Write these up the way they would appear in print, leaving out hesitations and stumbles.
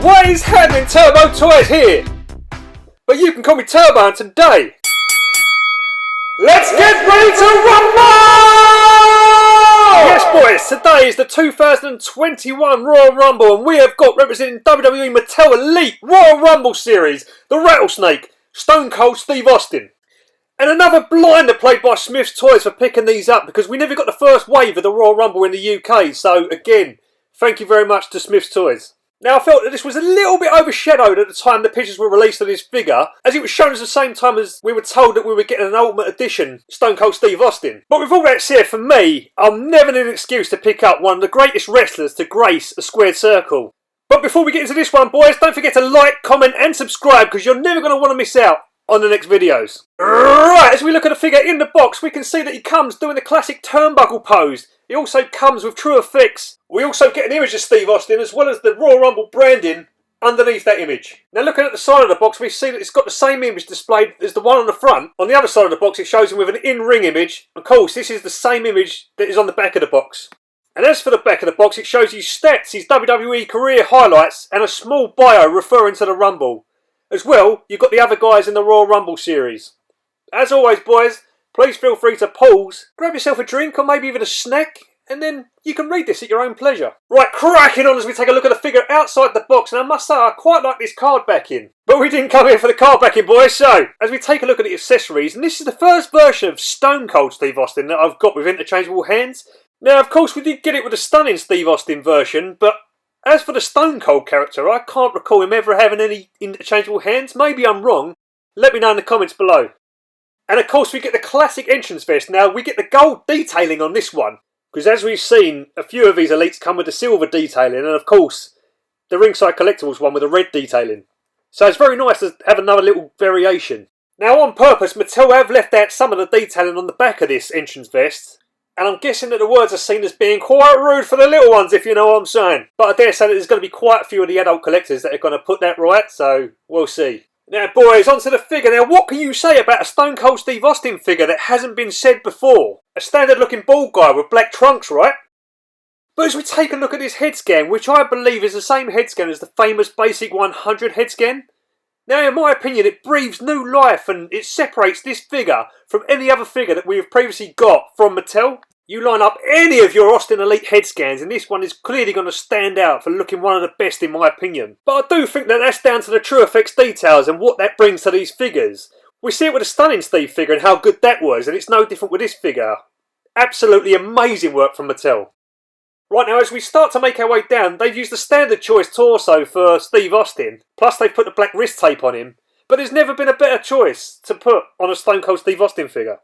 Wwe's Handling Turbo Toys here! But you can call me Turbo, and today, let's get ready to rumble! Yes boys, today is the 2021 Royal Rumble and we have got representing Wwe Mattel Elite Royal Rumble Series, the Rattlesnake, Stone Cold Steve Austin. And another blinder played by Smith's Toys for picking these up because we never got the first wave of the Royal Rumble in the UK, so again, thank you very much to Smith's Toys. Now I felt that this was a little bit overshadowed at the time the pictures were released of this figure, as it was shown at the same time as we were told that we were getting an Ultimate Edition Stone Cold Steve Austin. But with all that said, for me, I'm never an excuse to pick up one of the greatest wrestlers to grace a squared circle. But before we get into this one boys, don't forget to like, comment and subscribe because you're never going to want to miss out on the next videos. Right, as we look at the figure in the box, we can see that he comes doing the classic turnbuckle pose. He also comes with true effects. We also get an image of Steve Austin as well as the Royal Rumble branding underneath that image. Now looking at the side of the box, we see that it's got the same image displayed as the one on the front. On the other side of the box, it shows him with an in-ring image. Of course, this is the same image that is on the back of the box. And as for the back of the box, it shows his stats, his WWE career highlights, and a small bio referring to the Rumble. As well, you've got the other guys in the Royal Rumble series. As always, boys, please feel free to pause, grab yourself a drink or maybe even a snack, and then you can read this at your own pleasure. Right, cracking on as we take a look at the figure outside the box, and I must say I quite like this card backing. But we didn't come here for the card backing, boys, so as we take a look at the accessories, and this is the first version of Stone Cold Steve Austin that I've got with interchangeable hands. Now, of course, we did get it with the stunning Steve Austin version, but as for the Stone Cold character, I can't recall him ever having any interchangeable hands. Maybe I'm wrong. Let me know in the comments below. And of course we get the classic entrance vest. Now we get the gold detailing on this one, because as we've seen, a few of these elites come with the silver detailing, and of course the Ringside Collectibles one with the red detailing. So it's very nice to have another little variation. Now on purpose, Mattel have left out some of the detailing on the back of this entrance vest. And I'm guessing that the words are seen as being quite rude for the little ones, if you know what I'm saying. But I dare say that there's going to be quite a few of the adult collectors that are going to put that right, so we'll see. Now boys, onto the figure. Now what can you say about a Stone Cold Steve Austin figure that hasn't been said before? A standard looking bald guy with black trunks, right? But as we take a look at this head scan, which I believe is the same head scan as the famous Basic 100 head scan. Now in my opinion it breathes new life and it separates this figure from any other figure that we have previously got from Mattel. You line up any of your Austin Elite head scans and this one is clearly going to stand out for looking one of the best in my opinion. But I do think that that's down to the true effects details and what that brings to these figures. We see it with the stunning Steve figure and how good that was, and it's no different with this figure. Absolutely amazing work from Mattel. Right now, as we start to make our way down, they've used the standard choice torso for Steve Austin. Plus they've put the black wrist tape on him. But there's never been a better choice to put on a Stone Cold Steve Austin figure.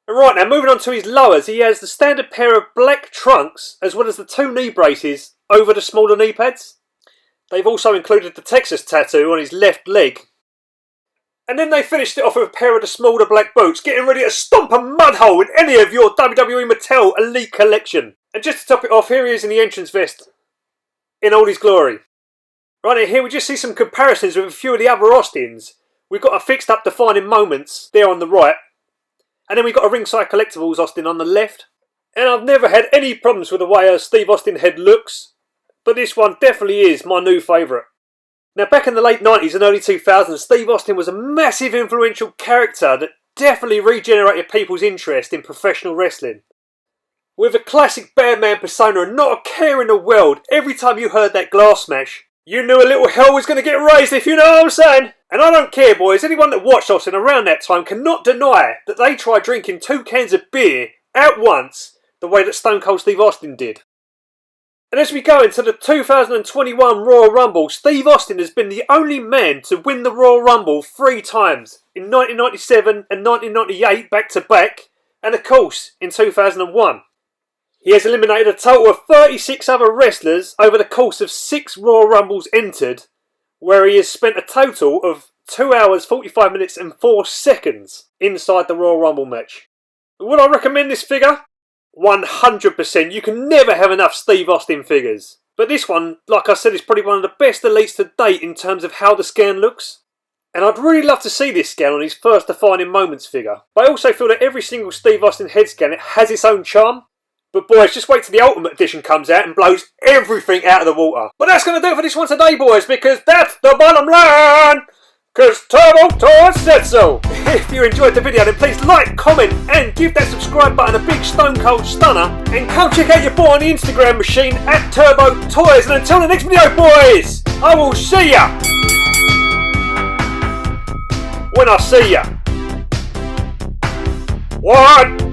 And right now, moving on to his lowers, he has the standard pair of black trunks as well as the two knee braces over the smaller knee pads. They've also included the Texas tattoo on his left leg. And then they finished it off with a pair of the smaller black boots, getting ready to stomp a mud hole in any of your WWE Mattel Elite collection. And just to top it off, here he is in the entrance vest in all his glory. Right now, here we just see some comparisons with a few of the other Austins. We've got a fixed up defining moments there on the right. And then we've got a Ringside Collectibles Austin on the left. And I've never had any problems with the way a Steve Austin head looks. But this one definitely is my new favourite. Now back in the late 90s and early 2000s, Steve Austin was a massive influential character that definitely regenerated people's interest in professional wrestling. With a classic bad man persona and not a care in the world, every time you heard that glass smash, you knew a little hell was going to get raised, if you know what I'm saying. And I don't care boys, anyone that watched Austin around that time cannot deny that they tried drinking 2 cans of beer at once the way that Stone Cold Steve Austin did. And as we go into the 2021 Royal Rumble, Steve Austin has been the only man to win the Royal Rumble 3 times. In 1997 and 1998 back to back, and of course in 2001. He has eliminated a total of 36 other wrestlers over the course of 6 Royal Rumbles entered, where he has spent a total of 2 hours, 45 minutes and 4 seconds inside the Royal Rumble match. Would I recommend this figure? 100%. You can never have enough Steve Austin figures. But this one, like I said, is probably one of the best elites to date in terms of how the scan looks. And I'd really love to see this scan on his first defining moments figure. But I also feel that every single Steve Austin head scan, it has its own charm. But boys, just wait till the Ultimate Edition comes out and blows everything out of the water. But that's going to do it for this one today, boys, because that's the bottom line. Because Turbo Toys said so. If you enjoyed the video, then please like, comment, and give that subscribe button a big stone cold stunner. And come check out your boy on the Instagram machine at Turbo Toys. And until the next video, boys, I will see ya when I see ya. What?